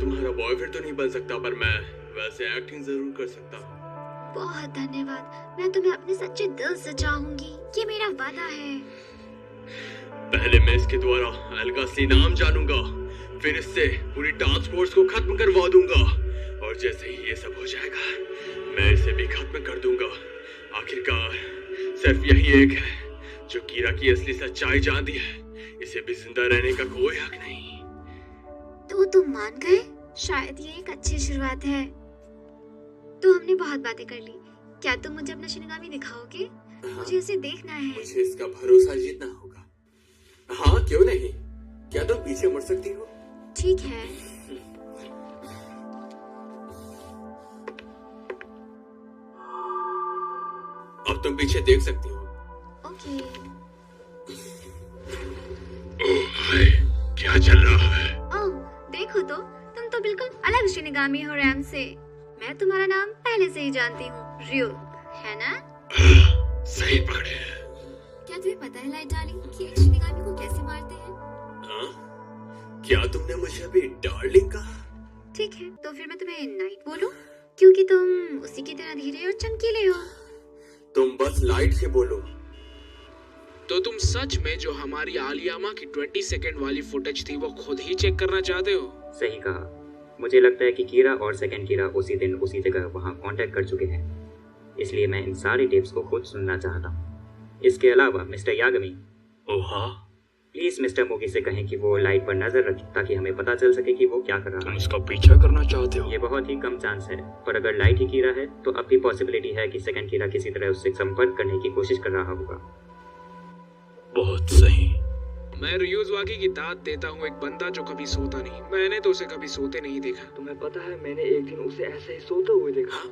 तुम्हारा बॉयफ्रेंड तो नहीं बन सकता, पर मैं वैसे एक्टिंग जरूर कर सकता हूँ। बहुत धन्यवाद, मैं तुम्हें अपने सच्चे दिल से चाहूंगी, ये मेरा वादा है। पहले मैं इसके द्वारा एल का असली नाम जानूंगा, फिर इससे पूरी टास्क फोर्स को खत्म करवा दूंगा, और जैसे ही ये सब हो जाएगा मैं इसे भी खत्म कर दूंगा। आखिरकार सिर्फ यही एक है जो कीरा की असली सच्चाई जानती है, इसे भी जिंदा रहने का कोई हक नहीं। तो तुम मान गए? शायद ये एक अच्छी शुरुआत है। तो हमने बहुत बातें कर ली, क्या तुम मुझे अपना शिनगामी दिखाओगे? मुझे उसे देखना है। मुझे इसका भरोसा जीतना होगा। हाँ, क्यों नहीं? क्या तुम पीछे मुड़ सकती हो? ठीक है। अब तुम पीछे देख सकती हो। ओके। ओह भाई, क्या चल रहा है? ओह, देखो तो, तुम तो बिल्कुल अलग शिनगामी हो रैम से। मैं तुम्हारा नाम पहले से ही जानती हूँ, रियो, है ना? सही पकड़े। क्या तुम्हें पता है लाइट डार्लिंग कि एक शिनगामी को कैसे मारते हैं? हाँ? क्या तुमने मुझे अभी डार्लिंग कहा? ठीक है, तो फिर मैं तुम्हें नाइट बोलूं, क्योंकि तुम उसी की तरह धीरे और चमकीले हो। तुम बस लाइट से बोलो। तो तुम सच में जो हमारी आलियामा की 20 सेकंड वाली फुटेज थी वो खुद ही चेक करना चाहते हो? सही कहा। मुझे लगता है कि कीरा और सेकंड कीरा उसी दिन उसी जगह वहां कांटेक्ट कर चुके हैं, इसलिए मैं इन सारी टेप्स को खुद सुनना चाहता हूँ। इसके अलावा मिस्टर यागमी, ओह हाँ? प्लीज मिस्टर मोगी से कहें कि वो लाइट पर नजर रखें ताकि हमें पता चल सके कि वो क्या कर रहा तुम है। इसका पीछा करना चाहते हो? ये बहुत ही कम चांस है, पर अगर लाइट ही कीरा है तो अब भी पॉसिबिलिटी है कि सेकंड कीरा किसी तरह उससे संपर्क करने की कोशिश कर रहा होगा। बहुत सही। मैं रियोज़वाकी की दाद देता हूँ, एक बंदा जो कभी सोता नहीं। मैंने तो उसे कभी सोते नहीं देखा। तुम्हें पता है, मैंने एक दिन उसे ऐसे ही सोते हुए देखा।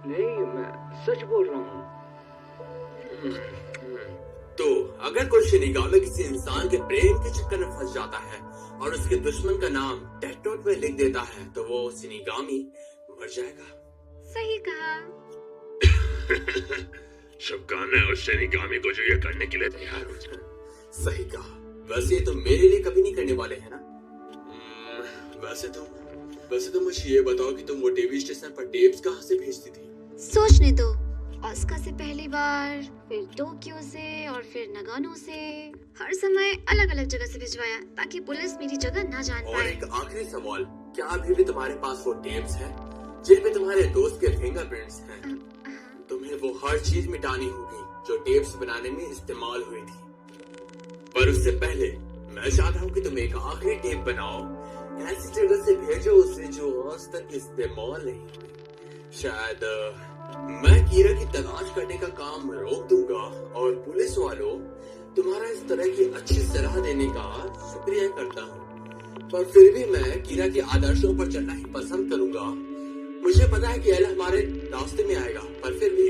नहीं, मैं सच बोल रहा हूँ। तो अगर कोई शिनिगामी किसी इंसान के प्रेम के चक्कर में फंस जाता है और उसके दुश्मन का नाम डेथ नोट में लिख देता है तो वो शिनिगामी मर जाएगा। सही कहा। शुभकामनाएं उस शिनिगामी को जो ये करने के लिए तैयार हो जाए। सही कहा। वैसे ये तो मेरे लिए कभी नहीं करने वाले हैं ना? वैसे तो मुझे ये बताओ कि तुम वो टीवी स्टेशन पर टेप्स कहाँ से भेजती थी? सोचने दो, ऑस्का से पहली बार, फिर टोक्यो से और फिर नगानो से। हर समय अलग अलग जगह से भिजवाया ताकि पुलिस मेरी जगह ना जान और पाए। एक आखिरी सवाल, क्या अभी भी तुम्हारे पास वो टेप्स हैं जिन पे तुम्हारे दोस्त के फिंगरप्रिंट्स हैं? तुम्हें वो हर चीज मिटानी होगी जो टेप्स बनाने में इस्तेमाल हुई थी। पर उससे पहले मैं चाहता हूँ कि तुम एक आखिरी टेप बनाओ, ऐसी जगह से भेजो उसे जो आज तक इस्तेमाल नहीं हुई। शायद मैं कीरा की तलाश करने का काम रोक दूंगा और पुलिस वालों तुम्हारा इस तरह की अच्छी सलाह देने का शुक्रिया करता हूँ। पर फिर भी मैं कीरा के आदर्शों पर चलना ही पसंद करूंगा। मुझे पता है कि एल हमारे रास्ते में आएगा, पर फिर भी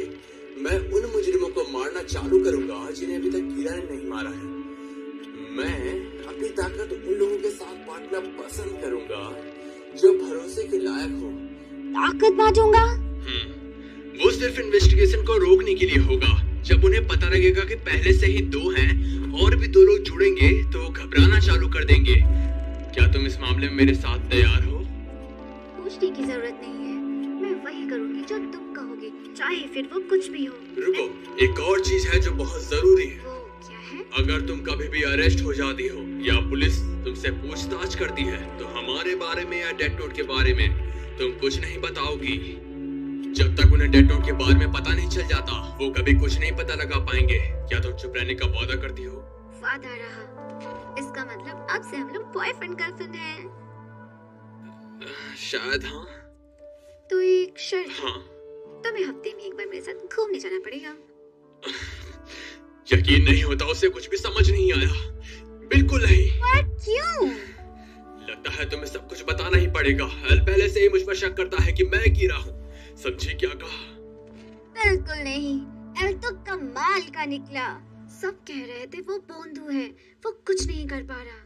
मैं उन मुजरिमों को मारना चालू करूंगा जिन्हें अभी तक कीरा ने नहीं मारा है। मैं अपनी ताकत उन लोगों के साथ बांटना पसंद करूंगा जो भरोसे के लायक हो। ताकत बांटूंगा? वो सिर्फ इन्वेस्टिगेशन को रोकने के लिए होगा। जब उन्हें पता लगेगा कि पहले से ही 2 हैं और भी 2 लोग जुड़ेंगे तो वो घबराना चालू कर देंगे। क्या तुम इस मामले में मेरे साथ तैयार हो? पूछने की जरूरत नहीं है, मैं वही करूंगी जो तुम कहोगे, चाहे फिर वो कुछ भी हो। रुको, एक और चीज है जो बहुत जरूरी है। वो क्या है? अगर तुम कभी भी अरेस्ट हो जाती हो या पुलिस तुमसे पूछताछ करती है तो हमारे बारे में या डेथ नोट के बारे में तुम कुछ नहीं बताओगी। जब तक उन्हें डेथ नोट के बारे में पता नहीं चल जाता वो कभी कुछ नहीं पता लगा पाएंगे। क्या तुम चुप रहने का वादा करती हो? वादा रहा। इसका मतलब अब से हम लोग बॉयफ्रेंड गर्लफ्रेंड हैं। शायद हाँ। तो एक शर्त, हाँ। तुम्हें हफ्ते में एक बार मेरे साथ घूमने जाना पड़ेगा। यकीन नहीं होता, उसे कुछ भी समझ नहीं आया। बिल्कुल नहीं। पर क्यों? लगता है तुम्हें सब कुछ बताना ही पड़ेगा। एल पहले से ही मुझ पर शक करता है कि मैं कीरा हूँ। समझी क्या कहा? बिल्कुल नहीं, एल तो कमाल का निकला। सब कह रहे थे वो बोंदू है, वो कुछ नहीं कर पा रहा,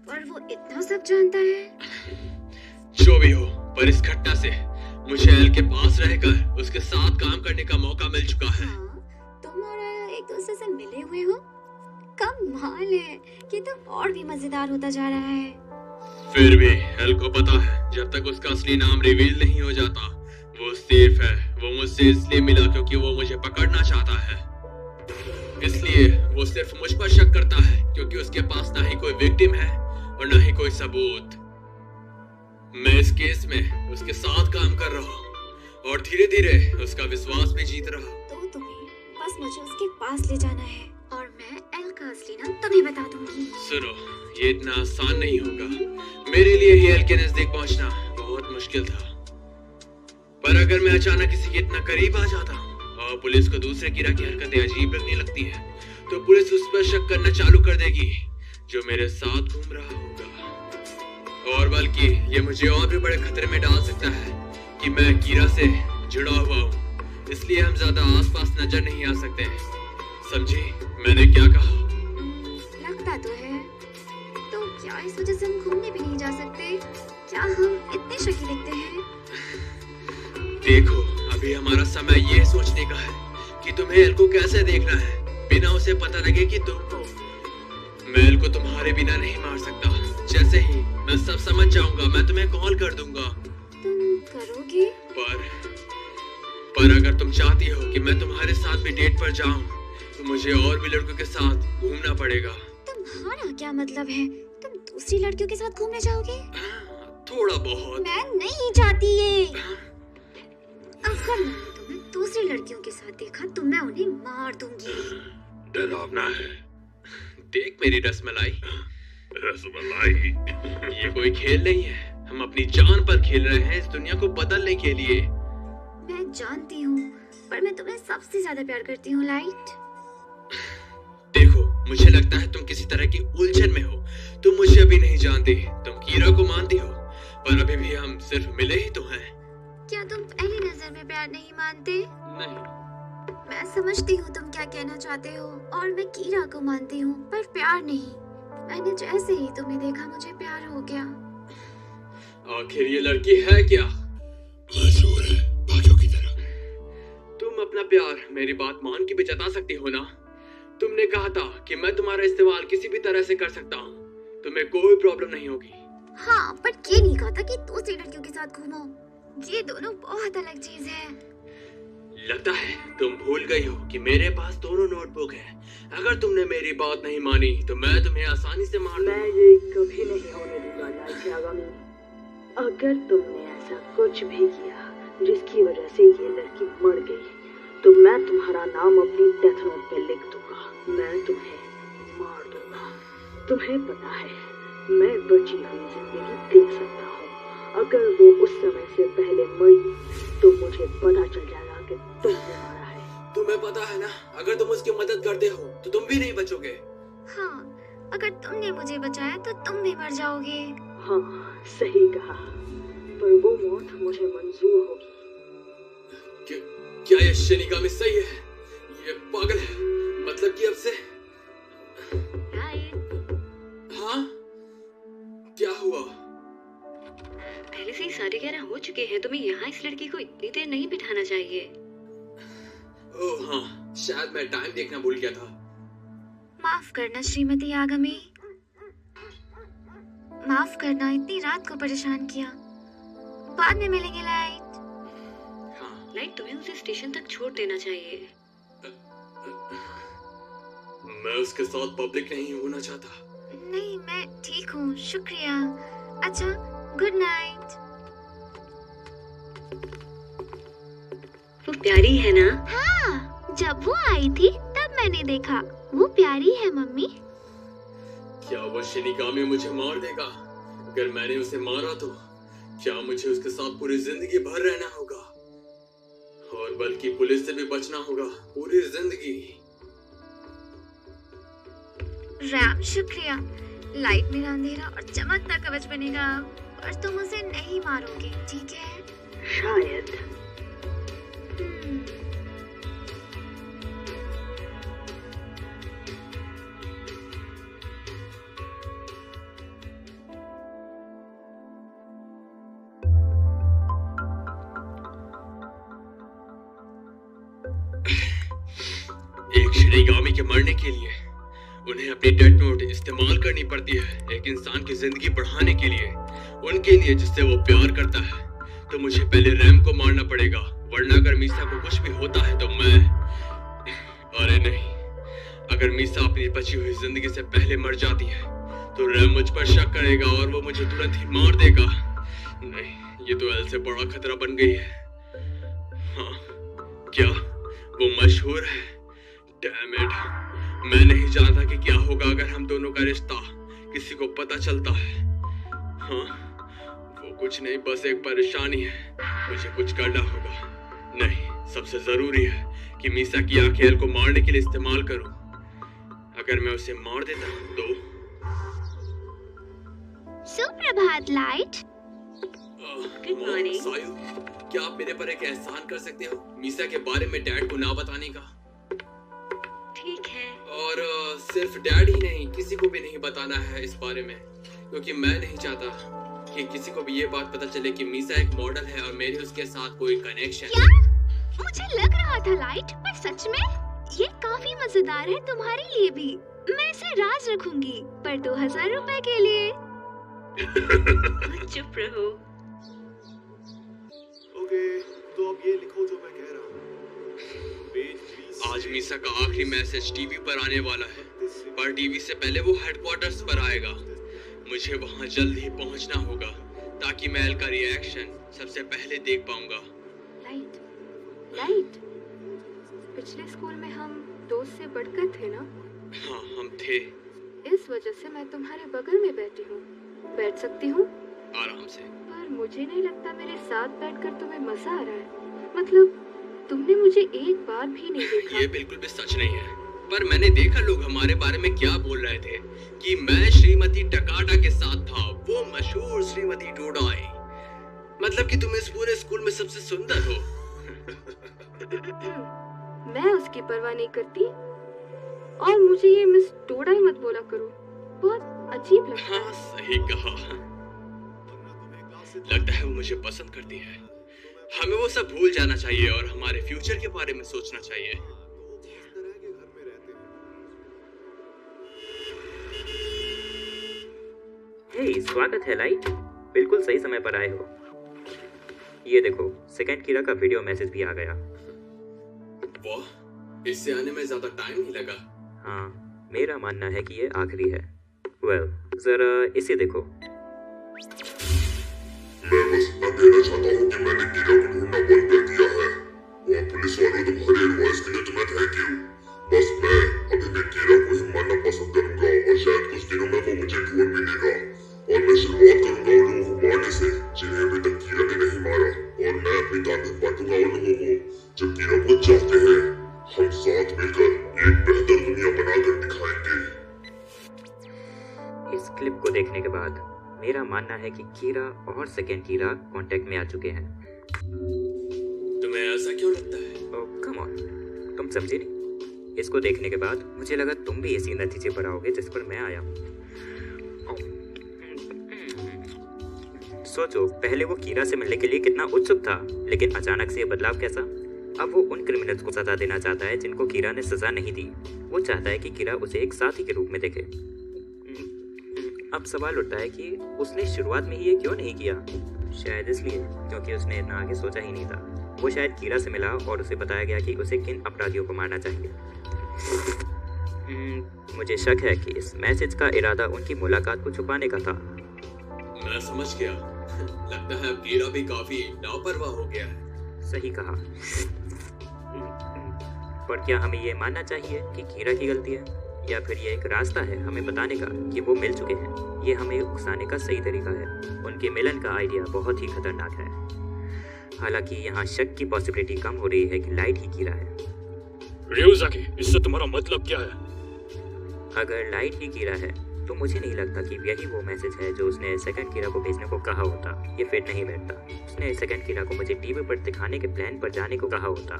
पर वो इतना सब जानता है। जो भी हो, पर इस घटना से मुझे एल के पास रहकर उसके साथ काम करने का मौका मिल चुका है। हाँ, तुम और एल एक दूसरे से मिले हुए हो? कमाल है, ये तो और भी मजेदार होता जा रहा है। फिर भी एल को पता है जब तक उसका असली नाम रिवील नहीं हो जाता वो सेफ है। वो मुझसे इसलिए मिला क्योंकि वो मुझे पकड़ना चाहता है, इसलिए वो सिर्फ मुझ पर शक करता है क्योंकि उसके पास ना ही कोई विक्टिम है और ना ही कोई सबूत। मैं इस केस में उसके साथ काम कर रहा हूँ और धीरे धीरे उसका विश्वास भी जीत रहा हूँ। तो तुम्हें बस मुझे उसके पास ले जाना है और मैं एल का असली नाम तुम्हें बता दूंगी। सुनो, ये इतना आसान नहीं होगा। मेरे लिए ही एल के नजदीक पहुंचना बहुत मुश्किल था, पर अगर मैं अचानक किसी के इतना करीब आ जाता हूँ और पुलिस को दूसरे कीड़ा की हरकतें अजीब लगने लगती है तो पुलिस उस पर शक करना चालू कर देगी जो मेरे साथ घूम रहा होगा, और बल्कि ये मुझे और भी बड़े खतरे में डाल सकता है कि मैं कीड़ा से जुड़ा हुआ हूँ। इसलिए हम ज्यादा आसपास नजर नहीं आ सकते। समझी मैंने क्या कहा? लगता तो है। तो क्या इस वजह से हम घूमने भी नहीं जा सकते? क्या हम इतने शकी दिखते हैं? देखो, अभी हमारा समय ये सोचने का है कि तुम्हें एल को कैसे देखना है बिना उसे पता लगे कि तुम हो। मैं एल को तुम्हारे बिना नहीं मार सकता। जैसे ही मैं सब समझ जाऊंगा मैं तुम्हें कॉल कर दूंगा। तुम करोगे? पर अगर तुम चाहती हो कि मैं तुम्हारे साथ भी डेट पर जाऊं तो मुझे और भी लड़कों के साथ घूमना पड़ेगा। तुम्हारा क्या मतलब है? तुम दूसरी लड़कियों के साथ घूमने जाओगे? थोड़ा बहुत। मैं नहीं चाहती ये। अगर मैंने तुम्हें दूसरी लड़कियों के साथ देखा तो मैं उन्हें मार दूंगी। डरावना है। देख मेरी रसमलाई। रसमलाई? ये कोई खेल नहीं है। हम अपनी जान पर खेल रहे हैं इस दुनिया को बदलने के लिए। मैं जानती हूँ, पर मैं तुम्हें सबसे ज्यादा प्यार करती हूँ, लाइट। देखो, मुझे लगता है तुम किसी तरह की उलझन में हो। तुम मुझे अभी नहीं जानती। तुम कीरा को मानती हो, पर अभी भी हम सिर्फ मिले ही तो हैं। क्या तुम पहली नजर में प्यार नहीं मानते? नहीं। मैं समझती हूँ तुम क्या कहना चाहते हो, और मैं कीरा को मानती हूँ, पर प्यार नहीं। मैंने जैसे ही तुम्हें देखा मुझे प्यार हो गया। आखिर ये लड़की है क्या? मजबूर है, बाकियों की तरह। तुम अपना प्यार मेरी बात मान के भी जता सकती हो ना? तुमने कहा था कि मैं तुम्हारा इस्तेमाल किसी भी तरह से कर सकता हूँ। तुम्हें कोई प्रॉब्लम नहीं होगी। हाँ, पर ये नहीं कहा था कि दूसरी लड़कियों के साथ घूमो। ये दोनों बहुत अलग चीज है। लगता है तुम भूल गई हो कि मेरे पास दोनों नोटबुक है। अगर तुमने मेरी बात नहीं मानी तो मैं तुम्हें आसानी से मार दूंगा। मैं ये कभी नहीं होने दूंगा लाइट यागामी। अगर तुमने ऐसा कुछ भी किया जिसकी वजह से ये लड़की मर गई तो मैं तुम्हारा नाम अपनी डेथ नोट पे लिख दूंगा। मैं तुम्हें मार दूंगा। तुम्हें पता है मैं बची हुई जिंदगी देख सकता हूँ। अगर वो उस समय से पहले मरी तो मुझे पता चल जाएगा कि तुमने मारा है। तुम्हें पता है ना, अगर तुम उसकी मदद करते हो तो तुम भी नहीं बचोगे। हाँ, अगर तुमने मुझे बचाया तो तुम भी मर जाओगे। हाँ, सही कहा, पर वो मौत मुझे मंजूर होगी। क्या ये शिनिगामी सही है? ये पागल है। मतलब कि अब से? हाँ? क्या हुआ? पहले से ही 11:30 हो चुके हैं। तुम्हें यहाँ इस लड़की को इतनी देर नहीं बिठाना चाहिए। ओह हाँ, शायद मैं टाइम देखना भूल गया था। माफ करना श्रीमती यागामी। माफ करना, इतनी रात को परेशान किया। बाद में मिलेंगे लाइट। हाँ। लाइट, तुम्हें उसे स्टेशन तक छोड़ देना चाहिए। मैं उसके साथ पब्लिक नहीं होना चाहता। नहीं, मैं ठीक हूँ, शुक्रिया। अच्छा, गुड नाइट। वो प्यारी है ना? हाँ, जब वो आई थी तब मैंने देखा। वो प्यारी है मम्मी। क्या वो शिनिगामी मुझे मार देगा? अगर मैंने उसे मारा तो क्या मुझे उसके साथ पूरी जिंदगी भर रहना होगा? और बल्कि पुलिस से भी बचना होगा पूरी जिंदगी। रैम, शुक्रिया। लाइट मेरा अंधेरा और चमकता कवच बनेगा, पर तुम उसे नहीं मारोगे, ठीक है? शायद। एक शिनिगामी के मरने के लिए उन्हें अपनी डेथ नोट इस्तेमाल करनी पड़ती है एक इंसान की जिंदगी बढ़ाने के लिए, उनके लिए जिससे वो प्यार करता है। तो मुझे पहले रैम को मारना पड़ेगा, वरना अगर मीसा को कुछ भी होता है तो मैं... अरे नहीं, अगर मीसा अपनी बची हुई जिंदगी से पहले मर जाती है तो रैम मुझ पर शक करेगा और वो मुझे तुरंत ही मार देगा। नहीं, ये तो एल से बड़ा खतरा बन गई है। हाँ, क्या वो मशहूर है? डैम इट, मैं नहीं जानता कि क्या होगा अगर हम दोनों का रिश्ता किसी को पता चलता है। हाँ, वो कुछ नहीं, बस एक परेशानी है, मुझे कुछ करना होगा। नहीं, सबसे जरूरी है कि मीसा की आंखें एल को मारने के लिए इस्तेमाल करूं। अगर मैं उसे मार देता हूं तो... सुप्रभात लाइट। Good morning. साहिल, क्या आप मेरे पर एक एहसान कर सकते हो, मीसा के बारे में डैड को ना बताने का? ठीक है। और सिर्फ डैड ही नहीं, किसी को भी नहीं बताना है इस बारे में, क्योंकि मैं नहीं चाहता कि किसी को भी ये बात पता चले कि मीसा एक मॉडल है और मेरी उसके साथ कोई कनेक्शन। क्या? मुझे लग रहा था लाइट, पर सच में ये काफी मजेदार है तुम्हारे लिए भी। मैं इसे राज रखूंगी, पर 2000 रुपए के लिए। चुप रहो। ओके, तो अब ये लिखो जो मैं कह रहा हूँ। पेज 20 आज मीसा का आखिरी मैसेज टीवी पर आने वाला है, पर टीवी से पहले वो हेडक्वार्टर्स पर आएगा। मुझे वहां जल्द ही पहुंचना होगा ताकि मैं एल का रिएक्शन सबसे पहले देख पाऊंगा। लाइट, पिछले स्कूल में हम दोस्त से बढ़कर थे ना? हाँ, हम थे। इस वजह से मैं तुम्हारे बगल में बैठी हूँ। बैठ सकती हूँ? आराम से। पर मुझे नहीं लगता मेरे साथ बैठकर तुम्हें मजा आ रहा है। मतलब तुमने मुझे एक बार भी नहीं देखा। ये बिल्कुल भी सच नहीं है, पर मैंने देखा लोग हमारे बारे में क्या बोल रहे थे कि मैं श्रीमती टकाटा के साथ था, वो मशहूर श्रीमती डोडाई। मतलब कि तुम इस पूरे स्कूल में सबसे सुंदर हो। मैं उसकी परवाह नहीं करती, और मुझे ये मिस डोडाई मत बोला करो, बहुत अजीब लगता है। हाँ, सही कहा। लगता है वो मुझे पसंद करती है। हमें वो सब भूल जाना चाहिए और हमारे फ्यूचर के बारे में सोचना चाहिए। हे, स्वागत है लाइट, बिल्कुल सही समय पर आए हो। ये देखो, सेकंड कीरा का वीडियो मैसेज भी आ गया। वाह, इससे आने में ज्यादा टाइम नहीं लगा। हाँ, मेरा मानना है कि ये आखिरी है। वेल, जरा इसे देखो। मैं बस इतना कहना चाहता हूँ कि मैंने कीरा को ढूंढना बंद कर दिया है, और पुलिस वालों तुम्हारे एडवाइस के लिए तुम्हें थैंक यू। बस मैं अभी भी कीरा को ही मारना पसंद करूंगा, और शायद कुछ दिनों में वो मुझे ढूंढ भी लेगा, और मैं शुरुआत करूंगा उन लोगों को मारने से जिन्हें अभी तक कीरा ने नहीं मारा, और मैं अपनी ताकत बांटूंगा उन लोगों को जो कीरा को चाहते हैं। हम साथ मिलकर एक बेहतर दुनिया बनाकर दिखाएंगे। इस क्लिप को देखने के बाद मेरा मानना है कि कीरा और सेकंड कीरा कांटेक्ट में आ चुके हैं। तुम्हें ऐसा क्यों लगता है? ओह कम ऑन, तुम समझे नहीं। इसको देखने के बाद मुझे लगा तुम भी इसी नतीजे पर आओगे जिस पर मैं आया हूँ। सोचो, पहले वो कीरा से मिलने के लिए कितना उत्सुक था, लेकिन अचानक से ये बदलाव कैसा? अब वो उन क्रिमिनल्स को सजा देना चाहता है जिनको कीरा ने सजा नहीं दी। वो चाहता है कि कीरा उसे एक साथी के रूप में देखे। अब सवाल उठता है कि उसने शुरुआत में ही ये क्यों नहीं किया? शायद इसलिए क्योंकि उसने इतना आगे सोचा ही नहीं था। वो शायद कीरा से मिला और उसे बताया गया कि उसे किन अपराधियों को मारना चाहिए। मुझे शक है कि इस मैसेज का इरादा उनकी मुलाकात को छुपाने का था। मैं समझ गया। लगता है अब कीरा भी काफी लापरवाह हो गया है। सही कहा। पर क्या हमें ये मानना चाहिए कि कीरा की गलती है, या फिर ये एक रास्ता है हमें बताने का कि वो मिल चुके हैं? ये हमें उकसाने का सही तरीका है। उनके मिलन का आइडिया बहुत ही खतरनाक है। हालांकि यहाँ शक की पॉसिबिलिटी कम हो रही है कि लाइट ही कीरा है। रियोज़ाकी, इससे तुम्हारा मतलब क्या है? अगर लाइट ही कीरा है तो मुझे नहीं लगता कि यही वो मैसेज है जो उसने सेकंड कीरा को भेजने को कहा होता। ये फिट नहीं बैठता। उसने सेकंड कीरा को मुझे टीवी पर दिखाने के प्लान पर जाने को कहा होता,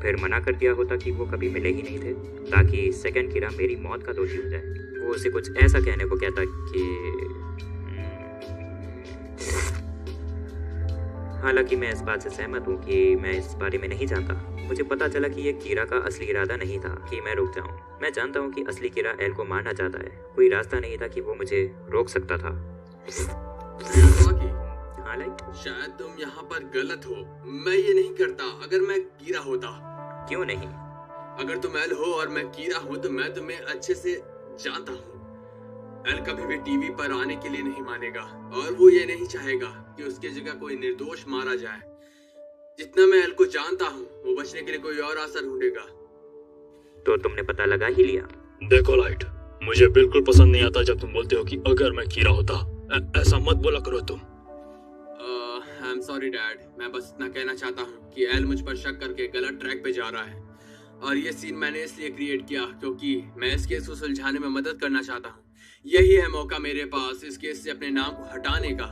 फिर मना कर दिया होता कि वो कभी मिले ही नहीं थे, ताकि सेकंड कीरा मेरी मौत का दोषी हो जाए। वो उसे कुछ ऐसा कहने को कहता कि हालांकि मैं इस बात से सहमत हूँ कि मैं इस बारे में नहीं जानता। मुझे पता चला कि ये कीरा का असली इरादा नहीं था कि मैं रुक जाऊँ। मैं जानता हूँ कि असली कीरा एल को मारना चाहता है। कोई रास्ता नहीं था कि वो मुझे रोक सकता था। हाँ लाइट, शायद तुम यहाँ पर गलत हो। मैं ये नहीं करता अगर मैं कीरा होता। क्यों नहीं? अगर तुम एल हो और मैं कीरा हूँ तो मैं तुम्हें अच्छे से जानता हूँ। एल कभी भी टीवी पर आने के लिए नहीं मानेगा और वो ये नहीं चाहेगा कि उसकी जगह कोई निर्दोष मारा जाए। जितना मैं एल को जानता हूँ वो बचने के लिए कोई और रास्ता ढूंढेगा। तो तुमने पता लगा ही लिया? देखो लाइट, मुझे बिल्कुल पसंद नहीं आता जब तुम बोलते हो कि अगर मैं कीरा होता। ऐसा मत बोला करो तुम। I am sorry dad. मैं बस इतना कहना चाहता हूँ कि एल मुझ पर शक करके गलत ट्रैक पे जा रहा है और ये सीन मैंने इसलिए क्रिएट किया क्योंकि मैं इस केस को सुलझाने में मदद करना चाहता हूँ। यही है मौका मेरे पास इस केस से अपने नाम को हटाने का।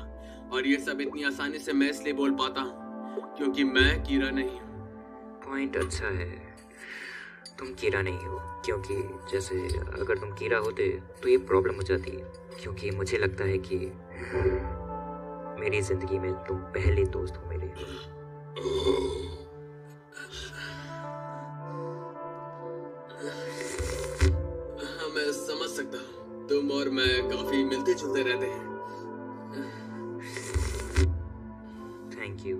और ये सब इतनी आसानी से मैं इसलिए बोल पाता हूँ क्योंकि मैं कीरा नहीं हूँ। पॉइंट अच्छा है, तुम कीरा नहीं हो। क्योंकि जैसे अगर तुम कीरा होते तो ये प्रॉब्लम हो जाती। क्योंकि मुझे लगता है कि मेरी जिंदगी में तुम पहले दोस्त हो मेरे। हाँ, मैं समझ सकता हूँ। तुम और मैं काफी मिलते जुलते रहते हैं। Thank you.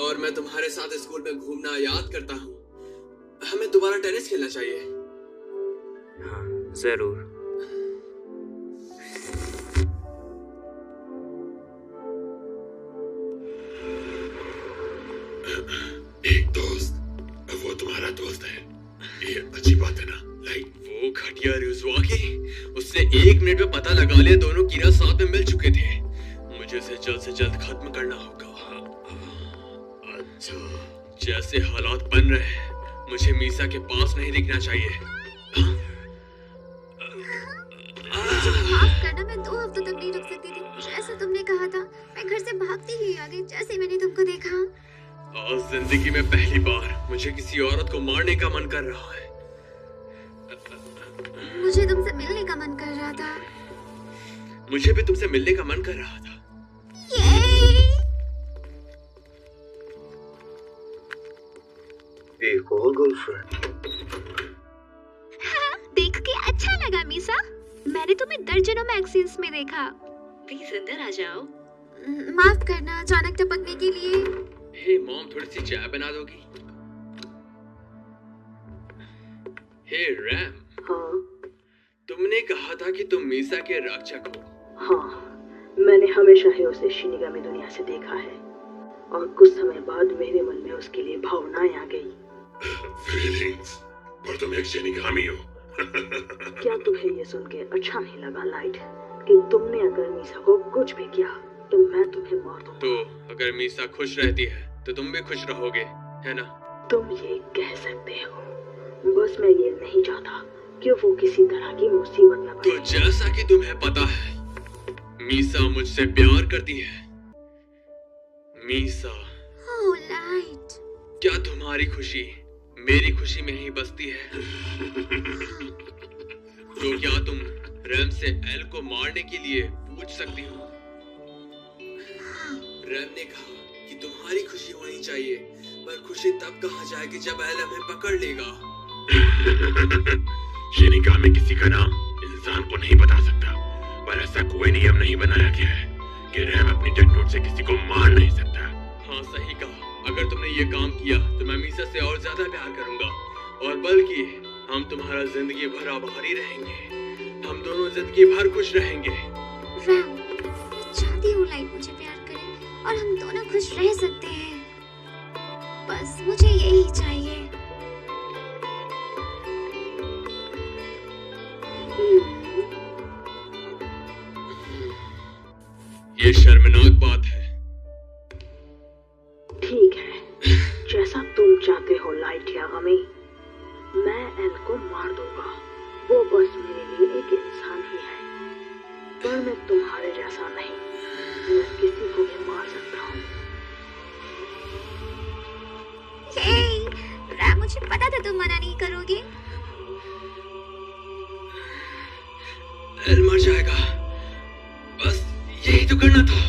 और मैं तुम्हारे साथ स्कूल में घूमना याद करता हूँ। हमें दोबारा टेनिस खेलना चाहिए। हाँ जरूर। एक दोस्त, वो तुम्हारा दोस्त है। ये अच्छी बात है ना लाइट? वो घटिया रिजुआकी, उससे 1 मिनट में पता लगा लिया दोनों कीरा साथ में मिल चुके थे। मुझे इसे जल्द से जल्द खत्म करना होगा। अच्छा, जैसे हालात बन रहे हैं मुझे मीसा के पास नहीं दिखना चाहिए। माफ करना, मैं 2 हफ्तों तक नहीं रुक सकती थी। जैसा तुमने कहा था मैं घर से भागती ही आ गई जैसे मैंने तुमको देखा। आज जिंदगी में पहली बार मुझे किसी औरत को मारने का मन कर रहा है। मुझे तुमसे मिलने का मन कर रहा था। मुझे भी तुमसे मिलने का मन कर रहा था। एक और गर्लफ्रेंड। हाँ, देख के अच्छा लगा मीसा। मैंने तुम्हें दर्जनों मैगजीन्स में देखा। प्लीज अंदर आ जाओ। माफ करना अचानक टपकने के लिए। हे मॉम, थोड़ी सी चाय बना दोगी? हे रैम। हाँ तुमने कहा था कि तुम मीसा के रक्षक हो। हाँ, मैंने हमेशा ही उसे शिनिगामी दुनिया से देखा है और कुछ समय बाद मेरे मन में उसके लिए भावनाएं आ गई। फीलिंग्स? पर तुम एक शिनिगामी हो। क्या तुम्हें ये सुन के अच्छा नहीं लगा लाइट कि तुमने अगर मीसा को कुछ भी किया तो मैं तुम्हें मार दूंगा? तो अगर मीसा खुश रहती है तो तुम भी खुश रहोगे, है ना? तुम ये कह सकते हो, बस मैं ये नहीं चाहता कि वो किसी तरह की मुसीबत में पड़े। तो जैसा कि तुम्हें पता है मीसा मुझसे प्यार करती है। मीसा, ओह लाइट, क्या तुम्हारी खुशी मेरी खुशी में ही बसती है? तो क्या तुम रैम से एल को मारने के लिए पूछ सकती हो? रैम ने कहा कि तुम्हारी खुशी होनी चाहिए, पर खुशी तब कहा जाएगी जब एल हमें पकड़ लेगा। शिनिगामी किसी का नाम इंसान को नहीं बता सकता, पर ऐसा कोई नियम नहीं बनाया गया है कि रैम अपनी डेथ नोट से किसी को मार नहीं सकता। हाँ सही कहा। अगर तुमने ये काम किया तो मैं मीसा से और ज्यादा प्यार करूंगा, और बल्कि हम तुम्हारा जिंदगी भर आभारी रहेंगे। हम दोनों जिंदगी भर खुश रहेंगे। रैम, मैं चाहती हूँ लाइट मुझे प्यार करे और हम दोनों खुश रह सकते हैं। बस मुझे यही चाहिए। ये शर्मनाक बात है। ठीक है, जैसा तुम चाहते हो लाइट या गमी, मैं एल को मार दूंगा। वो बस मेरे लिए एक इंसान ही है, पर मैं तुम्हारे जैसा नहीं। मैं किसी को भी मार सकता हूँ। रैम, मुझे पता था तुम मना नहीं करोगे। एल मर जाएगा, बस यही तो करना था।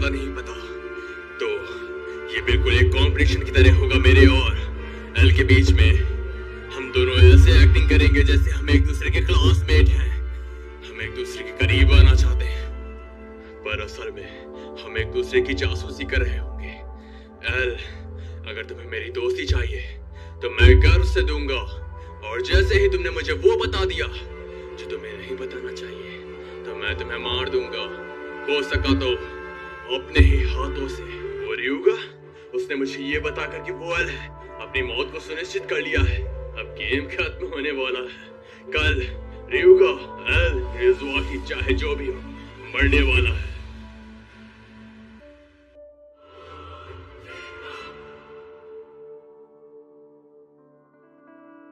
ज्यादा नहीं पता, तो ये बिल्कुल एक कॉम्पिटिशन की तरह होगा मेरे और एल के बीच में। हम दोनों ऐसे एक्टिंग करेंगे जैसे हम एक दूसरे के क्लासमेट हैं। हम एक दूसरे के करीब आना चाहते हैं, पर असल में हम एक दूसरे की जासूसी कर रहे होंगे। एल, अगर तुम्हें मेरी दोस्ती चाहिए तो मैं गर्व से दूंगा, और जैसे ही तुमने मुझे वो बता दिया जो तुम्हें नहीं बताना चाहिए, तो मैं तुम्हें मार दूंगा। हो सका तो अपने ही हाथों से। वो रियूगा, उसने मुझे ये बताकर कि वो एल है, अपनी मौत को सुनिश्चित कर लिया है। अब गेम खत्म होने वाला है। कल रियूगा, एल, रिजुआकी चाहे जो भी हो, मरने वाला है।